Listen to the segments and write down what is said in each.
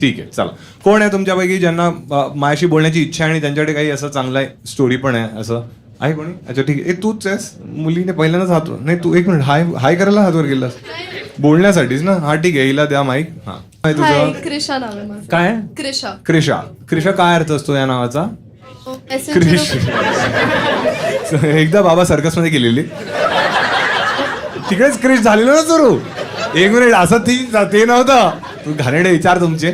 ठीक आहे, चला. कोण आहे तुमच्यापैकी ज्यांना माझ्याशी बोलण्याची इच्छा आहे आणि त्यांच्याकडे काही असं चांगला स्टोरी पण आहे असं आहे कोणी? अच्छा ठीक आहे. ए तूच आहेस मुलीने पहिल्यांदाच हात नाही तू एक मिनिट हाय हाय करायला हातवर गेलास बोलण्यासाठीच ना. हा ठीक आहे, हिला द्या माईक. हा काय तुझं? क्रिशा नाव आहे माझं. काय? क्रिशा. क्रिशा. क्रिशा काय अर्थ असतो या नावाचा? क्रिश. एकदा बाबा सर्कस मध्ये गेलेली तिकडेच क्रिश झालेलं ना सुरू. एक मिनिट असं ते नव्हतं. तू घाणेरडे विचार तुमचे.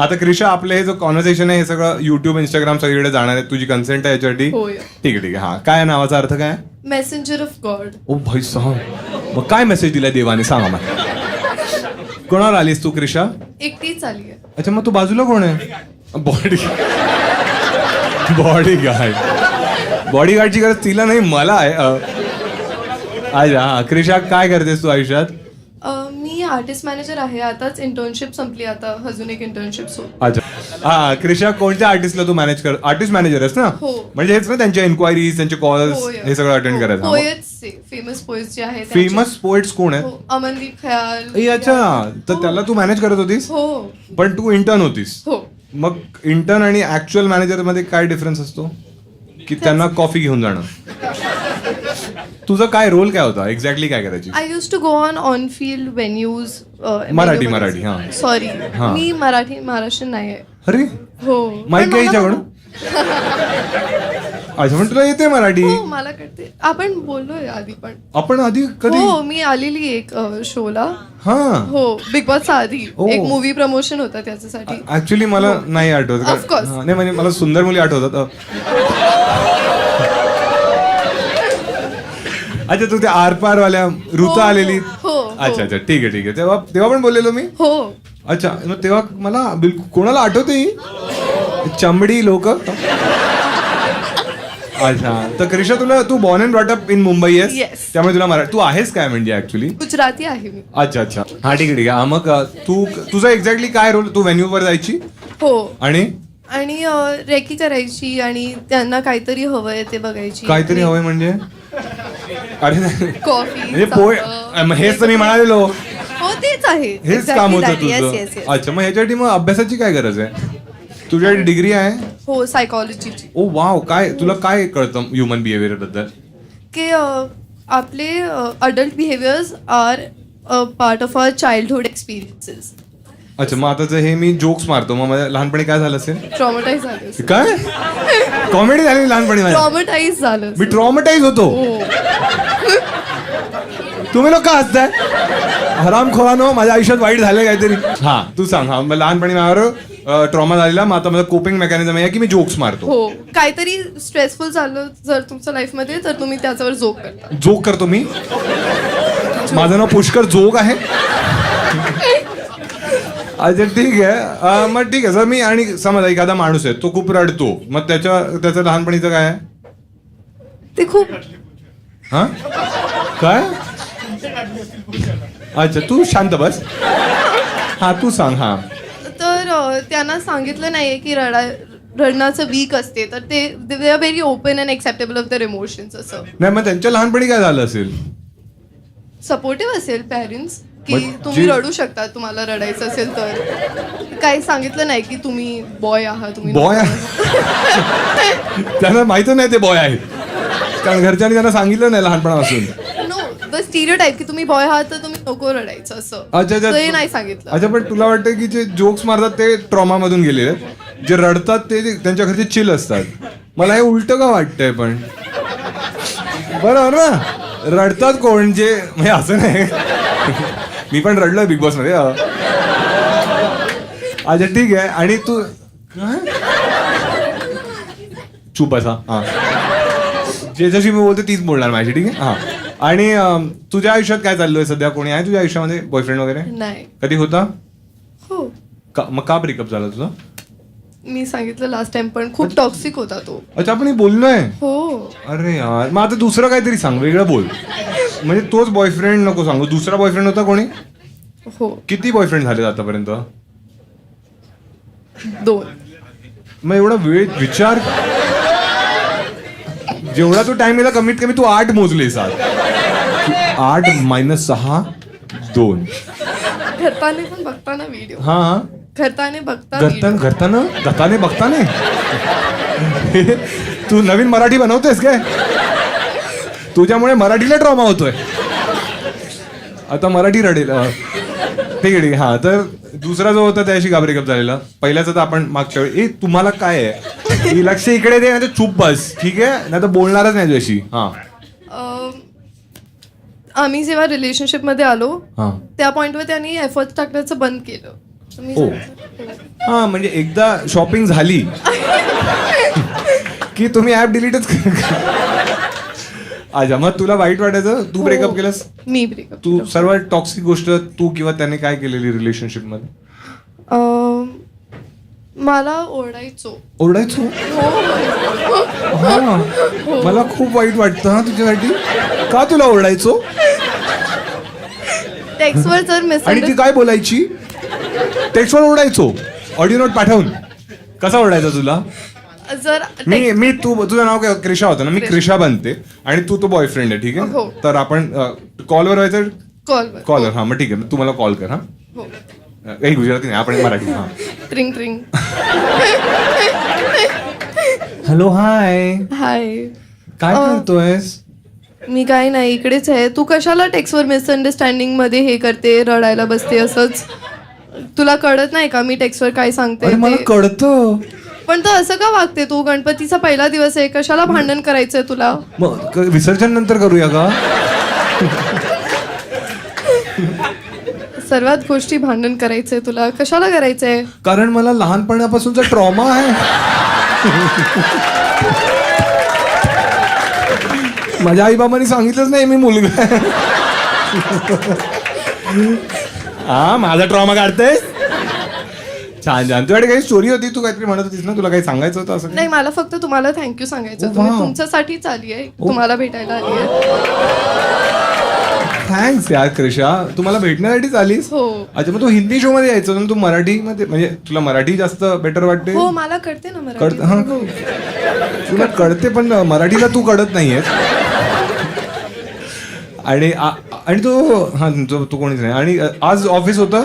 आता क्रिशा आपलं हे जो कॉन्व्हर्सेशन आहे हे सगळं युट्यूब इंस्टाग्राम सगळीकडे जाणार आहे. तुझी कन्सेंट आहे याच्यासाठी? होय. ठीक आहे ठीक आहे. हा काय नावाचा अर्थ काय? Messenger of God. ओ भाई साहब मग काय मेसेज दिलाय देवाने सांगा मला. कोणावर आलीस तू क्रिशा? एकटीच आली आहे. अच्छा मग तू बाजूला कोण आहे? बॉडी गार्डची गरज तिला नाही मला आहे. अच्छा हा क्रिशा काय करतेस तू आयुष्यात? मी आर्टिस्ट मॅनेजर आहे. आताच इंटर्नशिप संपली. आता अजून एक इंटर्नशिप अच्छा हा क्रिशा कोणत्या आर्टिस्टला तू मॅनेज कर? आर्टिस्ट मॅनेजर आहेस ना? हो. म्हणजे हेच ना त्यांच्या इन्क्वायरीज त्यांचे कॉल्स हे सगळं अटेंड करायचं. पोएट्स फेमस पोएट्स जे आहेत. फेमस पोएट्स कोण आहेत? अमनदीप खयाल. अच्छा तर त्याला तू मॅनेज करत होतीस? हो पण तू इंटर्न होतीस? हो. मग इंटर्न आणि ऍक्च्युअल मॅनेजर मध्ये काय डिफरन्स असतो? की त्यांना कॉफी घेऊन जाणं. तुझा काय रोल काय होता? एक्झॅक्टली काय करायची? I use to go on field venues. Marathi हा. सॉरी हा. मी महाराष्ट्रीयन नाही आहे. अरे हो माईक पण घ्यायच्याकडून. अच्छा पण तुला येते मराठी? हो मला कळते. आपण बोललोय आधी पण. आपण आधी कधी? हो मी आलेली एक शोला. हा हो बिग बॉसचा आधी ओ. एक मूवी प्रमोशन होता त्याच्यासाठी. ऍक्च्युली मला नाही आठवत. Of course. हा, नाही म्हणजे मला सुंदर मुली आठवतात. अच्छा तू त्या आरपार वाल्या ऋता आलेली. हो अच्छा अच्छा ठीक आहे ठीक आहे. तेव्हा पण बोललेलो मी. हो. अच्छा मग तेव्हा मला बिलकुल कोणाला आठवते ही चमडी लोक. अच्छा तर क्रिशा तू born and brought up in Mumbai आहेस? Yes. त्यामुळे तुला मराठी तू आहेस काय म्हणजे ऍक्च्युली? गुजराती आहे मी. अच्छा अच्छा हा ठीक आहे ठीक आहे. हा, मग तुझा एक्झॅक्टली काय रोल? तू व्हेन्यूवर जायची हो आणि रेकी करायची आणि त्यांना काहीतरी हवंय ते बघायची. काहीतरी हवंय म्हणजे? अरे नाही. कॉफी म्हणजे पोय मग हेच तर मी म्हणालेलो. हो तेच आहे. हेच Exactly काम होतं that. Yes, तुझं. yes, yes. अच्छा मग ह्याच्यासाठी मग अभ्यासाची काय गरज आहे? तुझ्याकडे डिग्री आहे? हो सायकॉलॉजीची. ओ वाव काय तुला काय कळतं ह्युमन बिहेवियर बद्दल? की आपले adult behaviours are part of our childhood experiences. अच्छा मग आता हे मी जोक्स मारतो मग माझ्या लहानपणी काय झालं असेल? ट्रॉमटाईज झालं. काय कॉमेडी झाली लहानपणी माझ्या? ट्रॉमटाईज झालं. मी ट्रॉमटाईज होतो. हो. तुम्ही लोक हसताय हरामखोरानो. माझ्या आयुष्यात वाईट झालंय काहीतरी. हा तू सांग. हा मग लहानपणी माझ्यावर ट्रॉमा झालेला. मग आता माझं कोपिंग मेकॅनिझम आहे की मी जोक्स मारतो. हो काहीतरी स्ट्रेसफुल झालं जर तुमच्या लाईफ मध्ये तर तुम्ही त्याच्यावर जोक करता. जोक करतो मी. माझं नाव पुष्कर जोग आहे. अच्छा ठीक आहे. मग ठीक आहे जर मी आणि समज एखादा माणूस आहे तो खूप रडतो मग त्याचं लहानपणीचं काय आहे? ते खूप हा काय? अच्छा तू शांत बस. हा तू सांग. हा तर त्यांना सांगितलं नाहीये की रडण्याचं वीक असते तर ते are very open and acceptable of their emotions. असं नाही मग त्यांच्या लहानपणी काय झालं असेल? सपोर्टिव्ह असेल पेरेंट्स की पण तुम्ही जे- रडू शकता तुम्हाला रडायचं असेल तर. काही सांगितलं नाही की तुम्ही बॉय आहात तुम्ही बॉय त्यांना माहित नाही ते बॉय आहे कारण घरच्यांनी त्यांना सांगितलं नाही लहानपणापासून. नो द स्टिरियोटाइप की तुम्ही बॉय आहात तर तुम्ही नको रडायचं असं. अच्छा अच्छा. ते नाही सांगितलं. अच्छा पण तुला वाटतं की जे जोक्स मारतात ते ट्रॉमा मधून गेलेले आहेत? जे रडतात ते त्यांच्या घरचे चिल असतात. मला हे उलट का वाटतंय पण? बरोबर ना. रडतात कोण जे म्हणजे असं नाही. मी पण रडलोय बिग बॉस मध्ये. अच्छा ठीक आहे. आणि तू काय चूप असा. हा ज्याच्याशी मी बोलतो तीच बोलणार माझी. ठीक आहे. हा आणि तुझ्या आयुष्यात काय चाललोय सध्या? कोणी आहे तुझ्या आयुष्यामध्ये बॉयफ्रेंड वगैरे? नाही. कधी होता? हो मग का ब्रेकअप झाला तुझा? मी सांगितलं लास्ट टाइम पण खूप टॉक्सिक होता तो. अच्छा आपण हे बोललोय. हो. अरे यार मग आता दुसरं काहीतरी सांग वेगळं बोल. म्हणजे तोच बॉयफ्रेंड नको सांगू. दुसरा बॉयफ्रेंड होता कोणी? हो किती बॉयफ्रेंड झाले आतापर्यंत? 2. मग एवढा वेळ विचार जेवढा तू टाइम दिला कमीत कमी तू 8 मोजलेस. 8 - 6 2. घरताना पण बघताना व्हिडिओ. हा घरताने बघता घरताने बघताने तू नवीन मराठी बनवतेस काय? तुझ्यामुळे मराठीला ट्रॉमा होतोय. आता मराठी रडेल. ठीक आहे. हा, तर दुसरा जो होता त्याशी का ब्रेकअप झालेला? पहिल्याचा तर आपण मागच्या वेळी तुम्हाला काय आहे, लक्ष इकडे दे, नाही तर चूप बस, ठीक आहे? नाही तर बोलणारच नाही तुझ्याशी. हा, आम्ही जेव्हा रिलेशनशिप मध्ये आलो हा, त्या पॉइंटवर त्यांनी एफर्ट टाकण्याचं बंद केलं. तर मी ओ. हा, म्हणजे एकदा शॉपिंग झाली की तुम्ही ऍप डिलीटच अच्छा. मग तुला वाईट वाटायचं, तू ब्रेकअप केलंस? मी ब्रेकअप तू सर्वात टॉक्सिक गोष्ट तू किंवा त्याने काय केलेली रिलेशनशिप मध्ये? मला ओरडायचो. ओरडायचो? हा, मला खूप वाईट वाटतं हा तुझ्यासाठी. का तुला ओरडायचो? टेक्स्टवर जर आणि ती मिसअंडरस्टँडिंग काय बोलायची? टेक्स्टवर ओरडायचो, ऑडिओ नोट पाठवून. कसा ओरडायचा तुला? जर मी तुझं नाव काय? क्रिशा होतं ना? मी क्रिशा बनते आणि तू तो बॉयफ्रेंड आहे, ठीक आहे? हो. तर आपण कॉलवर व्हायचं. कॉलवर कॉलर, हा, मग ठीक आहे. तू मला कॉल कर. हा, हो. काही गुजराती नाही, आपण मराठी. हा, ट्रिंग ट्रिंग. हॅलो, हाय, हाय. काय करतोयस? मी काय नाही, इकडेच आहे. तू कशाला टेक्स्टवर मिसअंडरस्टँडिंग मध्ये हे करते, रडायला बसते असंच? तुला कळत नाही का मी टेक्स्टवर काय सांगते अरे मला ते? कळतं. पण तो असं का वागते तू? गणपतीचा पहिला दिवस आहे, कशाला भांडण करायचंय तुला? मग विसर्जन नंतर करूया का? सर्वात गोष्टी भांडण करायचंय तुला, कशाला करायचंय? कारण मला लहानपणापासूनचा ट्रॉमा आहे. माझ्या आई बाबांनी सांगितलंच नाही मी मुलगा आहे. हा, माझा ट्रॉमा काढतेस? छान छान. तुझ्याकडे काही स्टोरी होती, तू काहीतरी म्हणत होतीस ना, तुला काही सांगायचं होतं असं? नाही, मला फक्त तुम्हाला थँक्यू सांगायचं. ओ, तुम्ही वा. तुमच्यासाठीच आली आहे, तुम्हाला भेटायला आली आहे. थँक्स यार क्रिशा, तू मला भेटण्यासाठीच आलीस? हो. अच्छा, मग तू हिंदी शो मध्ये यायचं ना? तू मराठी मध्ये, म्हणजे तुला मराठी जास्त बेटर वाटते? हो, मला कळते ना मराठी. हा, हो. तुला कळते पण मराठीला तू कळत नाहीयेस. आणि तो हा, तू कोणीच नाही. आणि आज ऑफिस होतं?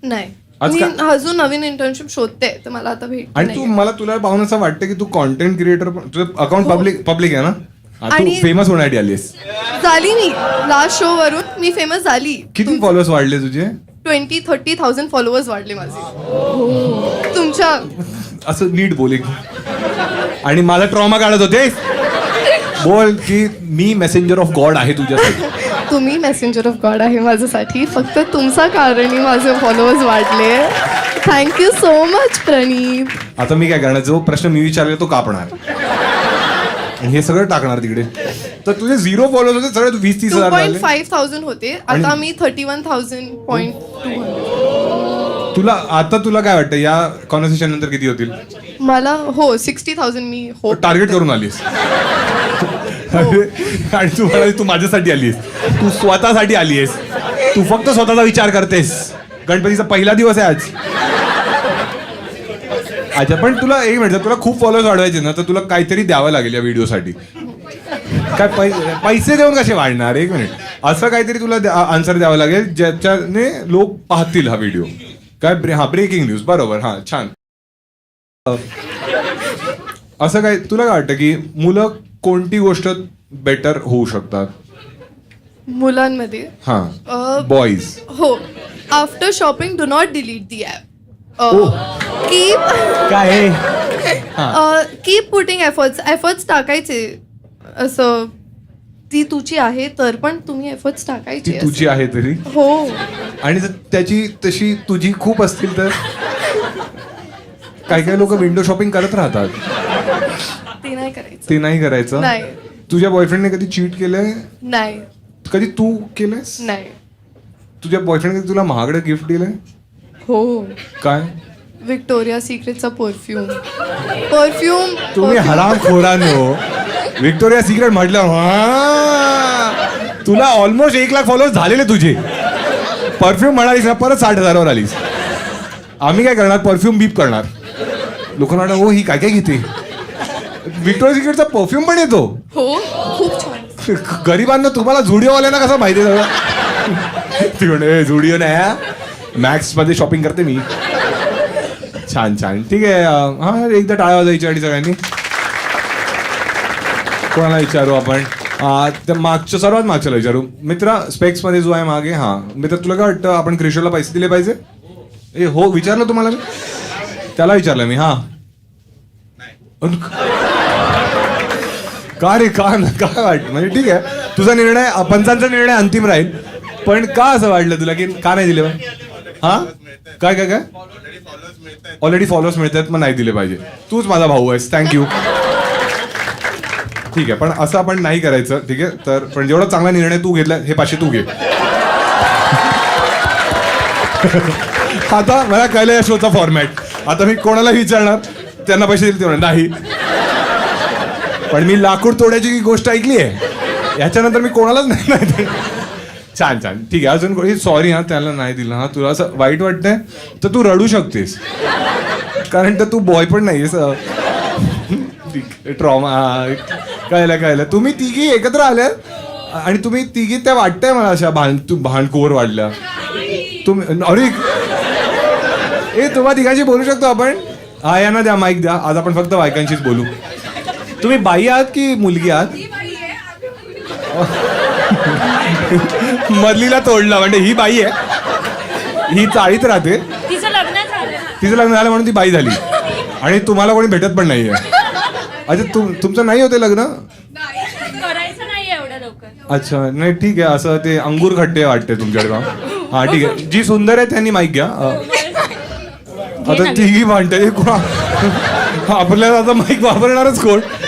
नाही, आज मी का- अजून नवीन इंटर्नशिप शोधते, तर मला आता भेट आणि तुला पाहून असं वाटतं की तू कॉन्टेंट क्रिएटर पण, तुझं अकाउंट पब्लिक आहे ना? हा, तू आणि- फेमस होण्यासाठी आलीस. झाली. मी लास्ट शो वरून मी फेमस झाली. किती फॉलोअर्स वाढले तुझे? 20-30,000 फॉलोअर्स वाढले माझे. तुमच्या असं नीट बोल एक. आणि माझा ट्रॉमा काढत होते. बोल की मी मेसेंजर ऑफ गॉड आहे तुझ्यासाठी. तुम्ही मेसेंजर ऑफ गॉड आहे माझ्यासाठी. फक्त तुमचा कारणी माझे फॉलोअर्स वाढले. थँक्यू सो मच प्रणीत. आता मी काय करणार? जो प्रश्न मी विचारला तो कापणार आणि हे सगळं टाकणार तिकडे. तर तुझे 0 फॉलोअर्स होते, सगळे 20-30 हजार झाले. 2,500 होते, आता मी 31,000.200. तुला काय वाटतं या कॉन्व्हर्सेशन नंतर किती होतील? मला 60,000 मी टार्गेट करून आलीस. आणि तू म्हणाली तू माझ्यासाठी आलीस, तू स्वतःसाठी आलीस, तू फक्त स्वतःचा विचार करतेस. गणपतीचा पहिला दिवस आहे आज. अच्छा, पण तुला एक मिनिट, तुला खूप फॉलोअर्स वाढवायचे ना, तर तुला काहीतरी द्यावं लागेल या व्हिडिओसाठी. काय पैसे देऊन कसे वाढणार? एक मिनिट, असं काहीतरी तुला आन्सर द्यावं लागेल ज्याच्याने लोक पाहतील हा व्हिडिओ. काय? हा, ब्रेकिंग न्यूज, बरोबर. हा, छान. असं काय तुला काय वाटतं की मुलं कोणती गोष्ट बेटर होऊ शकतात मुलांमध्ये? हा, बॉईज. हो. After shopping do not delete the app. Keep काय? कीप पुटिंग एफर्ट्स टाकायचे. असं ती तुझी आहे तर पण तुम्ही एफर्ट्स ती टाकायचे. तुझी आहे तरी. हो. आणि जर त्याची तशी तुझी खूप असतील तर? काही काही लोक विंडो शॉपिंग करत राहतात. ते नाही करायचं. ते नाही करायचं. नाही. तुझ्या बॉयफ्रेंडने कधी चीट केलंय? नाही. कधी तू केलंयस? नाही. तुझ्या बॉयफ्रेंड कधी तुला महागडं गिफ्ट दिलंय? हो. काय? विक्टोरिया सिक्रेटचा परफ्यूम. तुम्ही हरामखोरांनो, विक्टोरिया सिक्रेट म्हटलं, तुला ऑलमोस्ट 1,00,000 फॉलोअर्स झालेले तुझे. परफ्यूम म्हणालीस ना, परत 60,000वर आलीस. आम्ही काय करणार? परफ्यूम बीप करणार. लोकांना वाटतं हो ही काय काय घेते. विक्टोरिया सिक्रेटचा परफ्यूम पण येतो. हो, खूप छान. गरिबांना, तुम्हाला झुडिओवाल्यांना कसं माहिती आहे सगळं? ती म्हणे झुडिओ नाही, मॅक्स मध्ये शॉपिंग करते मी. छान छान ठीक आहे. हा एकदा टाळ्या वाजवायच्या आणि सगळ्यांनी. कोणाला विचारू आपण? त्या मागच्या सर्वात मागच्याला विचारू. मित्रा स्पेक्स मध्ये जो आहे मागे, हा मित्र तुला काय वाटतं आपण क्रिशोला पैसे दिले पाहिजे? ए हो विचारलं तुम्हाला मी, त्याला विचारलं मी. हा का रे का काय वाटतं? म्हणजे ठीक आहे तुझा निर्णय, पंचांचा निर्णय अंतिम राहील, पण का असं वाटलं तुला की का नाही दिले पाहिजे? हा काय काय काय ऑलरेडी फॉलोअर्स मिळतात मग नाही दिले पाहिजे. तूच माझा भाऊ आहेस, थँक्यू. ठीक आहे पण असं आपण नाही करायचं, ठीक आहे. तर पण जेवढा चांगला निर्णय तू घेतला हे 500 तू घे. आता मला कळलं या शोचा फॉर्मॅट. आता मी कोणाला विचारणार त्यांना पैसे दिले तेवढे नाही, पण मी लाकूड तोडायची गोष्ट ऐकली आहे, याच्यानंतर मी कोणालाच नाही. छान छान ठीक आहे. अजून सॉरी हा त्याला नाही दिलं. हा तुला असं वाईट वाटतंय तर तू रडू शकतेस, कारण तर तू बॉय पण नाहीयेस. ट्रॉमा कळलं. तुम्ही तिघी एकत्र आल्या आणि तुम्ही तिघी त्या वाटतंय मला अशा भांडकोर वाढल्या तुम्ही. अरे ए तुम्हा तिघांशी बोलू शकतो आपण? हा यांना द्या माईक द्या. आज आपण फक्त बायकांशीच बोलू. तुम्ही बाई आहात की मुलगी आहात? मधलीला तोडला म्हणजे ही बाई आहे, ही चाळीत राहते, तिचं लग्न झालं म्हणून ती बाई झाली आणि तुम्हाला कोणी भेटत पण नाहीये. अच्छा तुमचं नाही होते लग्न? करायचं नाही एवढ्या लवकर. अच्छा नाही ठीक आहे. असं ते अंगूर खड्डे वाटते तुमच्याकडे का? हा ठीक आहे. जी सुंदर आहे त्यांनी माईक घ्या. आता तिघी भांडते आपल्याला आता माईक वापरणारच कोण?